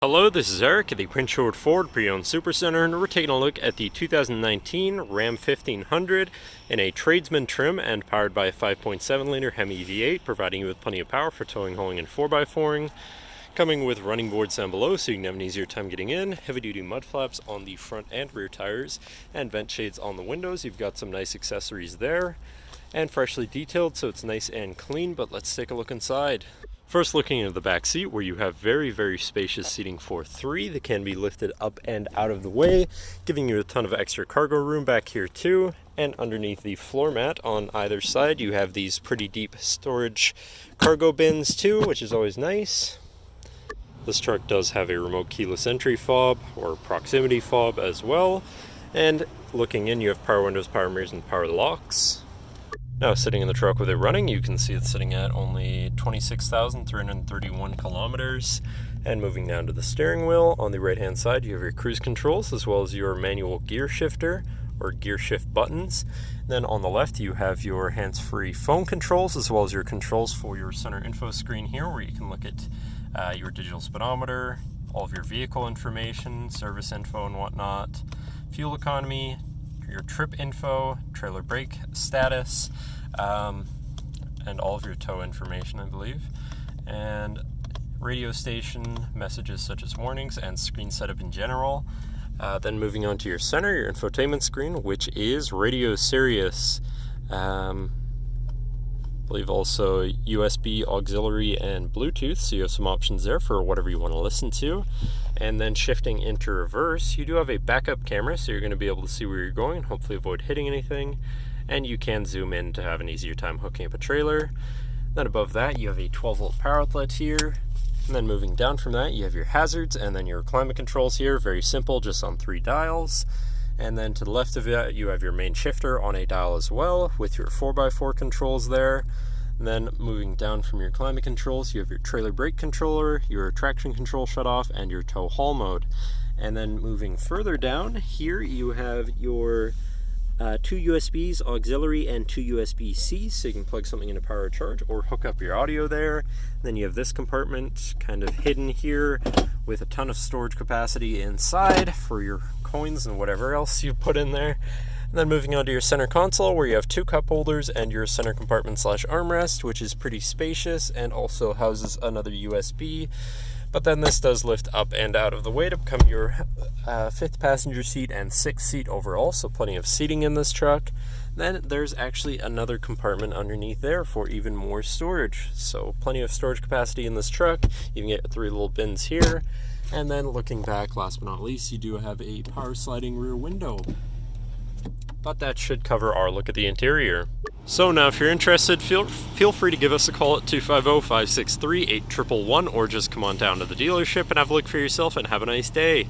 Hello, this is Eric at the Prince George Ford Pre-Owned Supercentre, and we're taking a look at the 2019 Ram 1500 in a Tradesman trim and powered by a 5.7-liter HEMI V8, providing you with plenty of power for towing, hauling, and 4x4ing. Coming with running boards down below so you can have an easier time getting in, heavy-duty mud flaps on the front and rear tires, and vent shades on the windows. You've got some nice accessories there, and freshly detailed, so it's nice and clean, but let's take a look inside. First, looking into the back seat, where you have very spacious seating for three that can be lifted up and out of the way, giving you a ton of extra cargo room back here too. And underneath the floor mat on either side, you have these pretty deep storage cargo bins too, which is always nice. This truck does have a remote keyless entry fob or proximity fob as well. And looking in, you have power windows, power mirrors, and power locks. Now, sitting in the truck with it running, you can see it's sitting at only 26,331 kilometers. And moving down to the steering wheel, on the right-hand side, you have your cruise controls as well as your manual gear shifter or gear shift buttons. Then on the left, you have your hands-free phone controls as well as your controls for your center info screen here, where you can look at your digital speedometer, all of your vehicle information, service info and whatnot, fuel economy, your trip info, trailer brake status, and all of your tow information, I believe, and radio station messages such as warnings and screen setup in general. Then moving on to your center, your infotainment screen, which is radio Sirius. I believe also USB, auxiliary, and Bluetooth, so you have some options there for whatever you want to listen to. And then shifting into reverse, you do have a backup camera, so you're going to be able to see where you're going and hopefully avoid hitting anything. And you can zoom in to have an easier time hooking up a trailer. Then above that, you have a 12-volt power outlet here. And then moving down from that, you have your hazards and then your climate controls here. Very simple, just on 3 dials. And then to the left of that, you have your main shifter on a dial as well, with your 4x4 controls there. And then moving down from your climate controls, you have your trailer brake controller, your traction control shutoff, and your tow haul mode. And then moving further down, here you have your 2 USBs, auxiliary, and 2 USB-C, so you can plug something into power charge or hook up your audio there. Then you have this compartment kind of hidden here with a ton of storage capacity inside for your coins and whatever else you put in there. And then moving on to your center console, where you have 2 cup holders and your center compartment / armrest, which is pretty spacious and also houses another USB. But then this does lift up and out of the way to become your 5th passenger seat and 6th seat overall, so plenty of seating in this truck. Then there's actually another compartment underneath there for even more storage. So plenty of storage capacity in this truck. You can get 3 little bins here. And then looking back, last but not least, you do have a power sliding rear window. But that should cover our look at the interior. So now if you're interested, feel free to give us a call at 250-563-8111 or just come on down to the dealership and have a look for yourself and have a nice day.